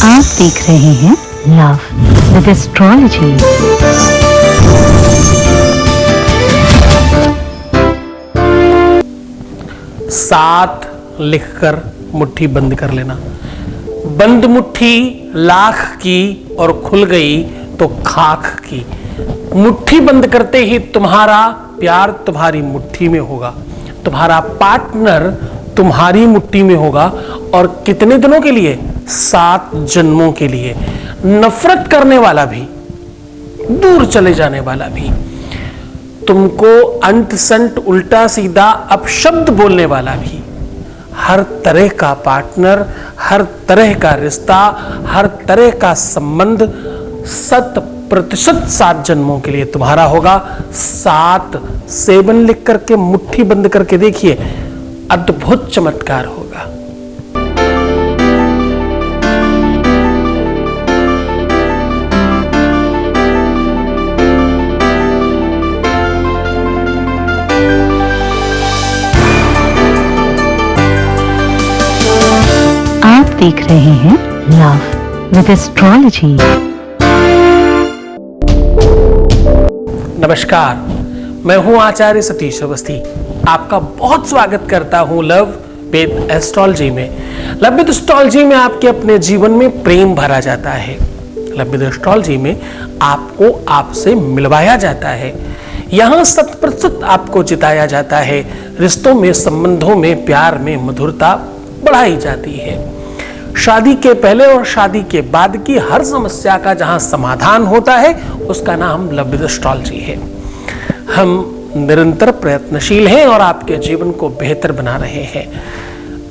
आप देख रहे हैं लव विद एस्ट्रोलॉजी। सात लिखकर मुट्ठी बंद कर लेना। बंद मुट्ठी लाख की और खुल गई तो खाक की। मुट्ठी बंद करते ही तुम्हारा प्यार तुम्हारी मुट्ठी में होगा, तुम्हारा पार्टनर तुम्हारी मुट्ठी में होगा। और कितने दिनों के लिए? 7 जन्मों के लिए। नफरत करने वाला भी, दूर चले जाने वाला भी, तुमको अंत संट उल्टा सीधा अपशब्द बोलने वाला भी, हर तरह का पार्टनर, हर तरह का रिश्ता, हर तरह का संबंध 100% 7 जन्मों के लिए तुम्हारा होगा। 7 7 लिख करके मुट्ठी बंद करके देखिए, अद्भुत चमत्कार होगा। आप देख रहे हैं लव विद एस्ट्रोलॉजी। नमस्कार, मैं हूं आचार्य सतीश अवस्थी। आपका बहुत स्वागत करता हूं लव विद एस्ट्रोलॉजी में। लव विद एस्ट्रोलॉजी में आपके अपने जीवन में प्रेम भरा जाता है। लव विद एस्ट्रोलॉजी में आपको आपसे मिलवाया जाता है। यहां 100% आपको जिताया जाता है। रिश्तों में, संबंधों में, प्यार में मधुरता बढ़ाई जाती है। शादी के पहले और शादी के बाद की हर समस्या का जहां समाधान होता है उसका नाम लव विद एस्ट्रोलॉजी है। हम निरंतर प्रयत्नशील हैं और आपके जीवन को बेहतर बना रहे हैं।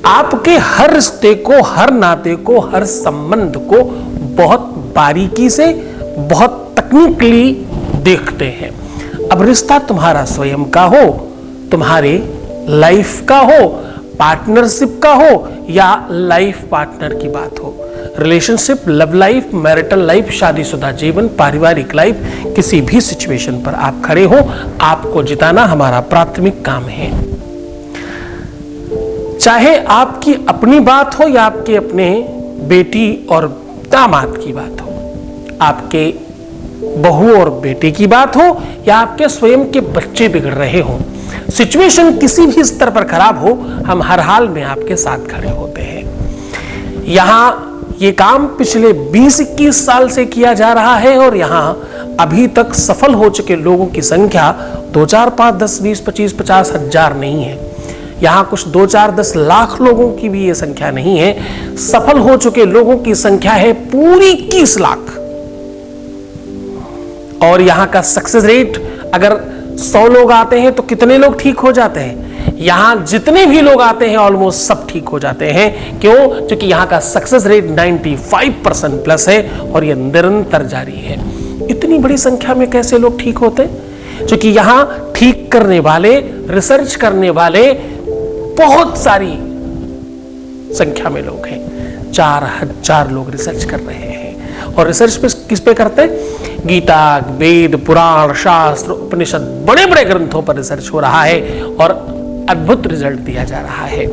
आपके हर रिश्ते को, हर नाते को, हर संबंध को बहुत बारीकी से, बहुत तकनीकली देखते हैं। अब रिश्ता तुम्हारा स्वयं का हो, तुम्हारे लाइफ का हो, पार्टनरशिप का हो या लाइफ पार्टनर की बात हो, relationship, love life, marital life, शादीशुदा जीवन, पारिवारिक लाइफ, किसी भी सिचुएशन पर आप खड़े हो, आपको जिताना हमारा प्राथमिक काम है। चाहे आपकी अपनी बात हो या आपके अपने बेटी और दामाद की बात हो, आपके बहू और बेटे की बात हो या आपके स्वयं के बच्चे बिगड़ रहे हो, सिचुएशन किसी भी स्तर पर खराब हो, हम हर हाल में आपके साथ खड़े होते हैं। यहां ये काम पिछले 20-21 साल से किया जा रहा है और यहां अभी तक सफल हो चुके लोगों की संख्या 2, 4, 5, 10, 20, 25, 50 हजार नहीं है। यहां कुछ 2, 4, 10 लाख लोगों की भी ये संख्या नहीं है। सफल हो चुके लोगों की संख्या है पूरी 21 लाख। और यहां का सक्सेस रेट, अगर 100 लोग आते हैं तो कितने लोग ठीक हो जाते हैं? यहां जितने भी लोग आते हैं ऑलमोस्ट सब ठीक हो जाते हैं। क्यों? क्योंकि यहां का सक्सेस रेट 95% प्लस है और यह निरंतर जारी है। इतनी बड़ी संख्या में कैसे लोग ठीक होते हैं? क्योंकि यहां ठीक करने वाले, रिसर्च करने वाले बहुत सारी संख्या में लोग हैं। 4000 लोग रिसर्च कर रहे हैं। और रिसर्च पे किस पे करते हैं? गीता, वेद, पुराण, शास्त्र, उपनिषद, बड़े बड़े ग्रंथों पर रिसर्च हो रहा है और अद्भुत रिजल्ट दिया जा रहा है।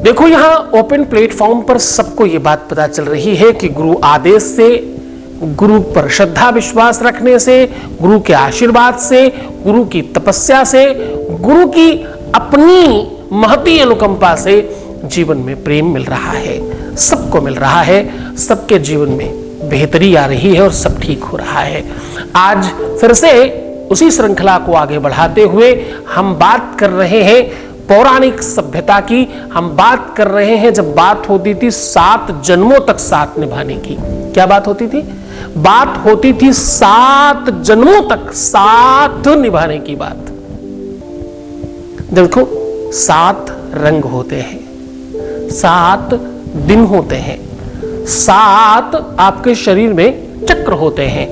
देखो, यहां ओपन प्लेटफॉर्म पर सबको यह बात पता चल रही है कि गुरु आदेश से, गुरु पर श्रद्धा विश्वास रखने से, गुरु के आशीर्वाद से, गुरु की तपस्या से, गुरु की अपनी महती अनुकंपा से जीवन में प्रेम मिल रहा है। सबको मिल रहा है, सबके जीवन में बेहतरी आ रही है और सब ठीक हो रहा है। आज फिर से उसी श्रृंखला को आगे बढ़ाते हुए हम बात कर रहे हैं पौराणिक सभ्यता की। हम बात कर रहे हैं जब बात होती थी 7 जन्मों तक साथ निभाने की। क्या बात होती थी? बात होती थी 7 जन्मों तक साथ निभाने की बात। देखो, 7 रंग होते हैं, 7 दिन होते हैं, 7 आपके शरीर में चक्र होते हैं,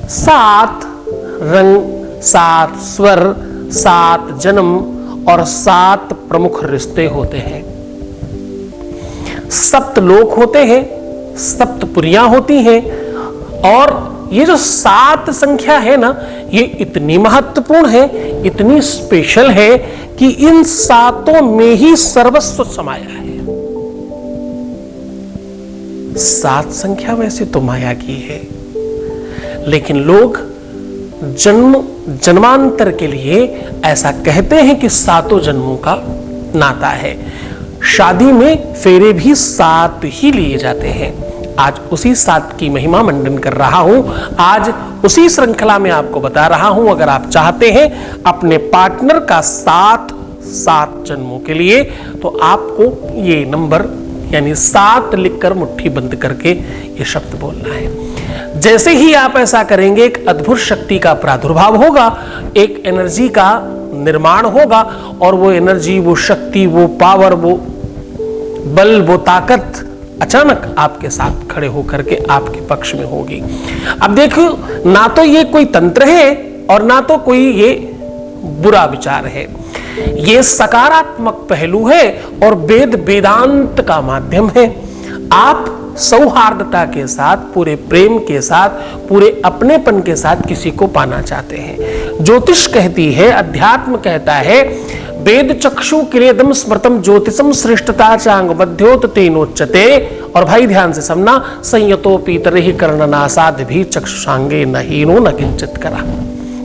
7 रंग, 7 स्वर, 7 जन्म और 7 प्रमुख रिश्ते होते हैं। 7 लोक होते हैं, 7 पुरियां होती हैं। और ये जो 7 संख्या है ना, ये इतनी महत्वपूर्ण है, इतनी स्पेशल है कि इन 7 में ही सर्वस्व समाया है। 7 संख्या वैसे तो माया की है, लेकिन लोग जन्मांतर के लिए ऐसा कहते हैं कि 7 जन्मों का नाता है। शादी में फेरे भी 7 ही लिए जाते हैं। आज उसी 7 की महिमा मंडन कर रहा हूं। आज उसी श्रृंखला में आपको बता रहा हूं, अगर आप चाहते हैं अपने पार्टनर का 7 जन्मों के लिए, तो आपको ये नंबर यानी 7 लिखकर मुट्ठी बंद करके ये शब्द बोलना है। जैसे ही आप ऐसा करेंगे, एक अद्भुत शक्ति का प्रादुर्भाव होगा, एक एनर्जी का निर्माण होगा, और वो एनर्जी, वो शक्ति, वो पावर, वो बल, वो ताकत अचानक आपके साथ खड़े होकर के आपके पक्ष में होगी। अब देखो, ना तो ये कोई तंत्र है और ना तो कोई ये बुरा विचार है, ये सकारात्मक पहलू है और वेदांत का माध्यम है। आप सौहार्दता के साथ, पूरे प्रेम के साथ, पूरे अपनेपन के साथ किसी को पाना चाहते हैं। ज्योतिष कहती है, अध्यात्म कहता है, वेद चक्षु किरेदम स्मृतम ज्योतिषम श्रेष्ठता चांग मध्योत तेनोच्चते। और भाई ध्यान से सुनना, संयतो पीतरहि कर्णनासाद भी चक्षुषांगे न हीनो न किंचित करा।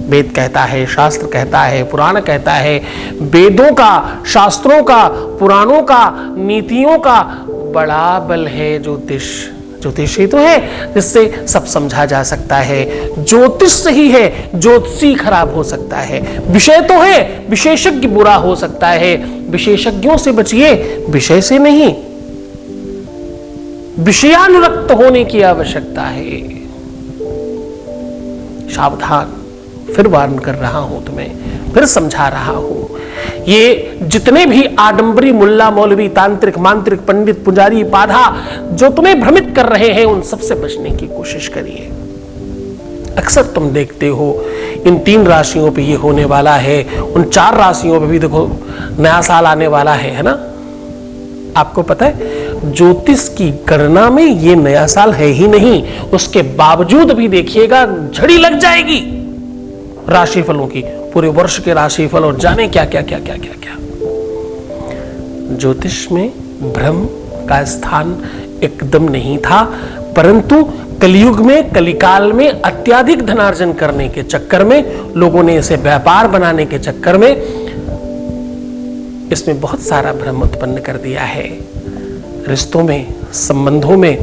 वेद कहता है, शास्त्र कहता है, पुराण कहता है, वेदों का, शास्त्रों का, पुराणों का, नीतियों का बड़ा बल है ज्योतिष। ज्योतिष ही तो है जिससे सब समझा जा सकता है। ज्योतिष सही है, ज्योतिषी खराब हो सकता है। विषय तो है, विशेषज्ञ बुरा हो सकता है। विशेषज्ञों से बचिए, विषय से नहीं। विषयानुरक्त होने की आवश्यकता है। सावधान, फिर वार्न कर रहा हूं तुम्हें, फिर समझा रहा हूं। ये जितने भी आडंबरी मुल्ला मौलवी, तांत्रिक, मांत्रिक, पंडित, पुजारी, पाधा जो तुम्हें भ्रमित कर रहे हैं, उन सबसे बचने की कोशिश करिए। अक्सर तुम देखते हो इन 3 राशियों पे ये होने वाला है, उन 4 राशियों पे भी देखो नया साल आने वाला है ना। आपको पता है, ज्योतिष की गणना में ये नया साल है ही नहीं, उसके बावजूद भी देखिएगा झड़ी लग जाएगी राशिफलों की, पूरे वर्ष के राशिफल और जाने क्या क्या क्या क्या क्या क्या। ज्योतिष में भ्रम का स्थान एकदम नहीं था, परंतु कलयुग में, कलिकाल में अत्याधिक धनार्जन करने के चक्कर में, लोगों ने इसे व्यापार बनाने के चक्कर में इसमें बहुत सारा भ्रम उत्पन्न कर दिया है। रिश्तों में, संबंधों में,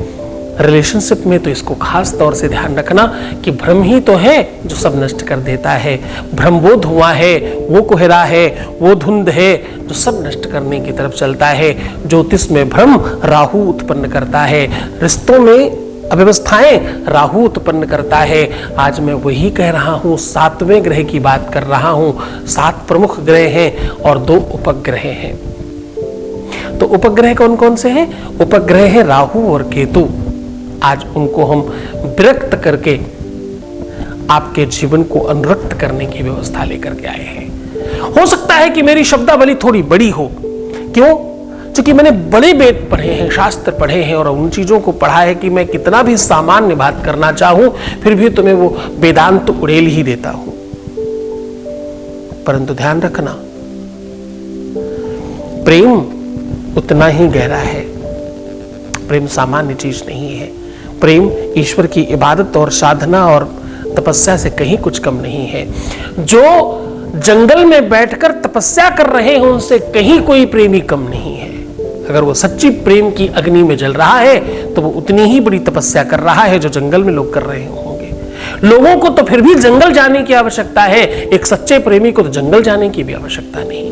रिलेशनशिप में तो इसको खास तौर से ध्यान रखना कि भ्रम ही तो है जो सब नष्ट कर देता है। भ्रम वो धुआं है, वो कोहरा है, वो धुंध है जो सब नष्ट करने की तरफ चलता है। ज्योतिष में भ्रम राहु उत्पन्न करता है, रिश्तों में अव्यवस्थाएं राहु उत्पन्न करता है। आज मैं वही कह रहा हूं, 7वें ग्रह की बात कर रहा हूं। 7 प्रमुख ग्रह हैं और 2 उपग्रह हैं। तो उपग्रह कौन कौन से हैं? उपग्रह है राहु और केतु। आज उनको हम विरक्त करके आपके जीवन को अनुरक्त करने की व्यवस्था लेकर के आए हैं। हो सकता है कि मेरी शब्दावली थोड़ी बड़ी हो, क्यों? क्योंकि मैंने बड़े वेद पढ़े हैं, शास्त्र पढ़े हैं और उन चीजों को पढ़ा है कि मैं कितना भी सामान्य बात करना चाहूं, फिर भी तुम्हें वो वेदांत तो उड़ेल ही देता हूं। परंतु ध्यान रखना, प्रेम उतना ही गहरा है। प्रेम सामान्य चीज नहीं है। प्रेम ईश्वर की इबादत और साधना और तपस्या से कहीं कुछ कम नहीं है। जो जंगल में बैठकर तपस्या कर रहे हैं उनसे कहीं कोई प्रेमी कम नहीं है। अगर वो सच्ची प्रेम की अग्नि में जल रहा है तो वो उतनी ही बड़ी तपस्या कर रहा है जो जंगल में लोग कर रहे होंगे। लोगों को तो फिर भी जंगल जाने की आवश्यकता है, एक सच्चे प्रेमी को तो जंगल जाने की भी आवश्यकता नहीं।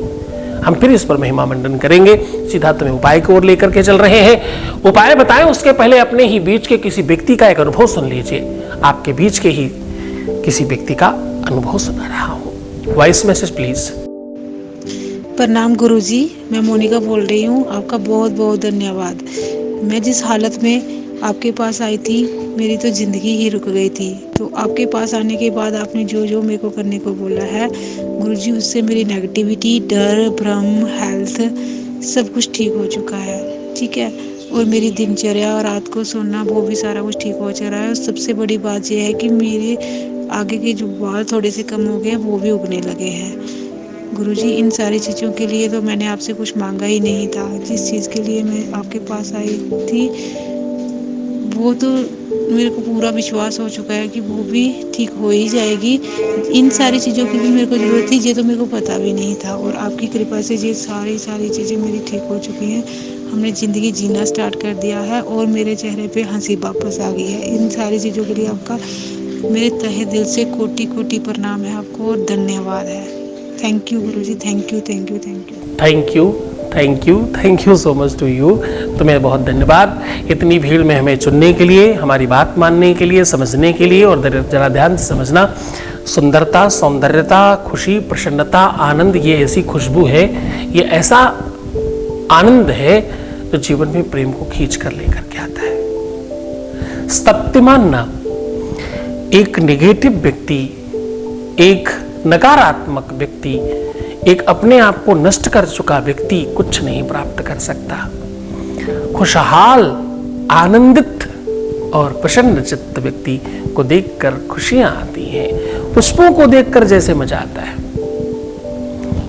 हम फिर इस पर महिमा मंडन करेंगे। सीधा तुम्हें उपाय की ओर लेकर के चल रहे हैं। उपाय बताएं उसके पहले अपने ही बीच के किसी व्यक्ति का एक अनुभव सुन लीजिए। आपके बीच के ही किसी व्यक्ति का अनुभव सुना रहा हूं। Voice message please. प्रणाम गुरुजी, मैं मोनिका बोल रही हूँ। आपका बहुत बहुत धन्यवाद। मैं जिस हालत में आपके पास आई थी, मेरी तो ज़िंदगी ही रुक गई थी। तो आपके पास आने के बाद आपने जो जो मेरे को करने को बोला है गुरुजी, उससे मेरी नेगेटिविटी, डर, भ्रम, हेल्थ सब कुछ ठीक हो चुका है। ठीक है, और मेरी दिनचर्या और रात को सोना वो भी सारा कुछ ठीक हो चुका है। और सबसे बड़ी बात यह है कि मेरे आगे के जो बाल थोड़े से कम हो गए हैं वो भी उगने लगे हैं। गुरुजी, इन सारी चीज़ों के लिए तो मैंने आपसे कुछ मांगा ही नहीं था। जिस चीज़ के लिए मैं आपके पास आई थी वो तो मेरे को पूरा विश्वास हो चुका है कि वो भी ठीक हो ही जाएगी। इन सारी चीज़ों की भी मेरे को ज़रूरत थी, ये तो मेरे को पता भी नहीं था, और आपकी कृपा से ये सारी चीज़ें मेरी ठीक हो चुकी हैं। हमने ज़िंदगी जीना स्टार्ट कर दिया है और मेरे चेहरे पे हंसी वापस आ गई है। इन सारी चीज़ों के लिए आपका मेरे तहे दिल से कोटि कोटि प्रणाम है आपको और धन्यवाद है। Thank you Guruji, thank you thank you thank you thank you, thank you, thank you so much to you. तुम्हें बहुत धन्यवाद इतनी भीड़ में हमें चुनने के लिए, हमारी बात मानने के लिए, समझने के लिए। और जरा ध्यान से समझना, सुंदरता, सौंदर्यता, खुशी, प्रसन्नता, आनंद, ये ऐसी खुशबू है, ये ऐसा आनंद है जो जीवन में प्रेम को खींच कर लेकर के आता है। सत्य मानना, एक नेगेटिव व्यक्ति, एक नकारात्मक व्यक्ति, एक अपने आप को नष्ट कर चुका व्यक्ति कुछ नहीं प्राप्त कर सकता। खुशहाल, आनंदित और प्रसन्न चित्त व्यक्ति को देखकर खुशियां आती हैं। पुष्पों को देखकर जैसे मजा आता है,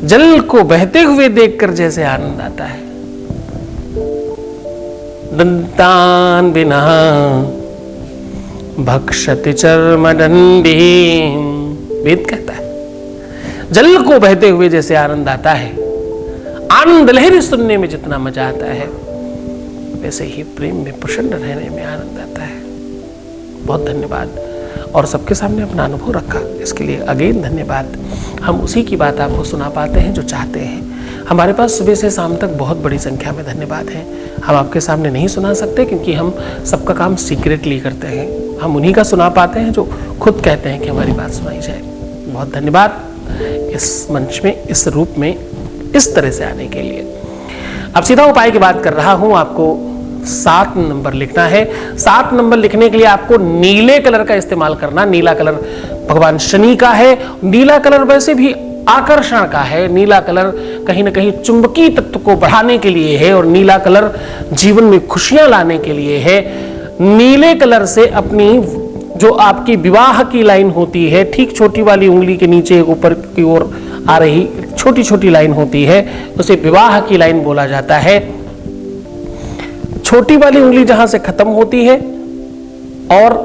जल को बहते हुए देखकर जैसे आनंद आता है। दंतान बिना भक्षति चर्मदंडी, वेद कहता है। जल को बहते हुए जैसे आनंद आता है, आनंद लहरी सुनने में जितना मजा आता है, वैसे ही प्रेम में प्रसन्न रहने में आनंद आता है। बहुत धन्यवाद, और सबके सामने अपना अनुभव रखा, इसके लिए अगेन धन्यवाद। हम उसी की बात आपको सुना पाते हैं जो चाहते हैं। हमारे पास सुबह से शाम तक बहुत बड़ी संख्या में धन्यवाद हैं। हम आपके सामने नहीं सुना सकते क्योंकि हम सबका काम सीक्रेटली करते हैं। हम उन्हीं का सुना पाते हैं जो खुद कहते हैं कि हमारी बात सुनाई जाए। बहुत धन्यवाद इस मंच में, इस रूप में, इस तरह से आने के लिए। अब सीधा उपाय की बात कर रहा हूं। आपको 7 नंबर लिखना है। 7 नंबर लिखने के लिए आपको नीले कलर का इस्तेमाल करना। नीला कलर भगवान शनि का है। नीला कलर वैसे भी आकर्षण का है। नीला कलर कहीं ना कहीं चुंबकीय तत्व को बढ़ाने के लिए है, और नीला कलर जीवन में खुशियां लाने के लिए है। नीले कलर से अपनी जो आपकी विवाह की लाइन होती है, ठीक छोटी वाली उंगली के नीचे ऊपर की ओर आ रही छोटी छोटी लाइन होती है, उसे विवाह की लाइन बोला जाता है। छोटी वाली उंगली जहां से खत्म होती है और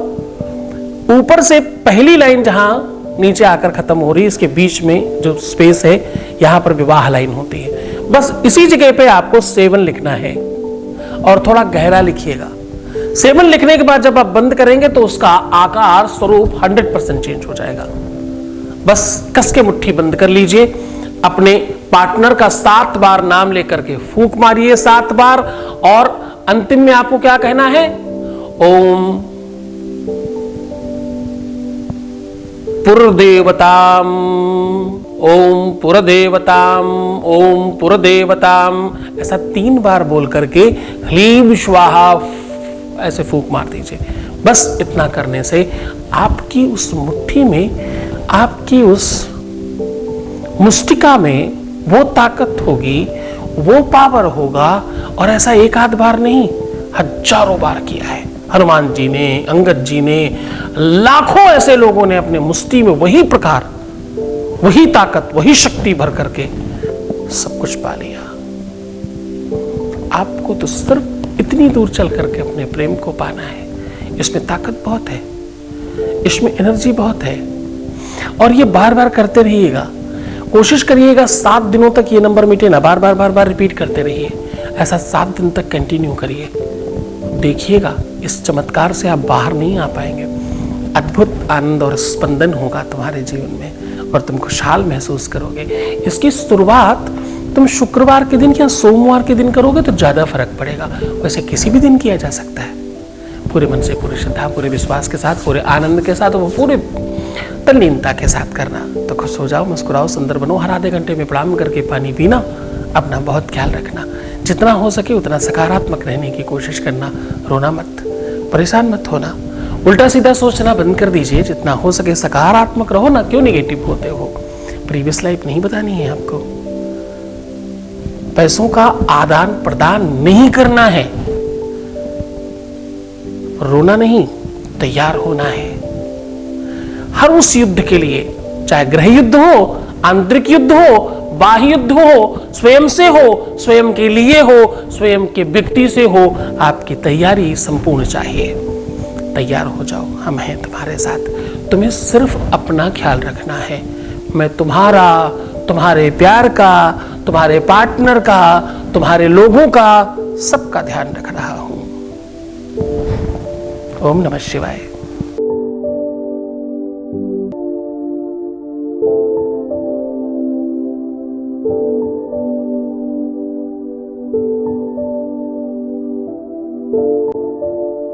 ऊपर से पहली लाइन जहां नीचे आकर खत्म हो रही है, इसके बीच में जो स्पेस है, यहां पर विवाह लाइन होती है। बस इसी जगह पे आपको 7 लिखना है, और थोड़ा गहरा लिखिएगा। 7 लिखने के बाद जब आप बंद करेंगे तो उसका आकार, स्वरूप 100% चेंज हो जाएगा। बस कस के मुट्ठी बंद कर लीजिए। अपने पार्टनर का 7 बार नाम लेकर के फूंक मारिए 7 बार, और अंतिम में आपको क्या कहना है? ओम पुरदेवताम, ओम पुरदेवताम, ओम पुरदेवताम, ऐसा 3 बार बोल करके ह्लीं स्वाहा ऐसे फूंक मार दीजिए। बस इतना करने से आपकी उस मुट्ठी में, आपकी उस मुष्टिका में वो ताकत होगी, वो पावर होगा। और ऐसा एक आध बार नहीं, हजारों बार किया है। हनुमान जी ने, अंगद जी ने, लाखों ऐसे लोगों ने अपने मुष्टि में वही प्रकार, वही ताकत, वही शक्ति भर करके सब कुछ पा लिया। आपको तो सिर्फ इतनी दूर चल करके अपने प्रेम को पाना है। इसमें ताकत बहुत है, इसमें एनर्जी बहुत है, और ये बार बार करते रहिएगा। कोशिश करिएगा 7 दिनों तक ये नंबर मिटे ना, बार बार रिपीट करते रहिए। ऐसा 7 दिन तक कंटिन्यू करिए, देखिएगा इस चमत्कार से आप बाहर नहीं आ पाएंगे। अद्भुत आनंद और स्पंदन होगा तुम्हारे जीवन में, और तुम खुशहाल महसूस करोगे। इसकी शुरुआत तुम शुक्रवार के दिन या सोमवार के दिन करोगे तो ज्यादा फर्क पड़ेगा। वैसे किसी भी दिन किया जा सकता है। पूरे मन से, पूरी श्रद्धा, पूरे विश्वास के साथ, पूरे आनंद के साथ, वो पूरे तल्लीनता के साथ करना। तो खुश हो जाओ, मुस्कुराओ, सुंदर बनो। हर आधे घंटे में प्रणाम करके पानी पीना। अपना बहुत ख्याल रखना। जितना हो सके उतना सकारात्मक रहने की कोशिश करना। रोना मत, परेशान मत होना, उल्टा सीधा सोचना बंद कर दीजिए। जितना हो सके सकारात्मक रहो ना, क्यों नेगेटिव होते हो। प्रीवियस लाइफ नहीं बतानी है आपको। पैसों का आदान प्रदान नहीं करना है। रोना नहीं, तैयार होना है हर उस युद्ध के लिए, चाहे गृह युद्ध हो, आंतरिक युद्ध हो, बाह्य युद्ध हो, स्वयं से हो, स्वयं के लिए हो, स्वयं के व्यक्ति से हो। आपकी तैयारी संपूर्ण चाहिए। तैयार हो जाओ, हम हैं तुम्हारे साथ। तुम्हें सिर्फ अपना ख्याल रखना है। मैं तुम्हारा, तुम्हारे प्यार का, तुम्हारे पार्टनर का, तुम्हारे लोगों का, सबका ध्यान रख रहा हूं। ओम नमः शिवाय।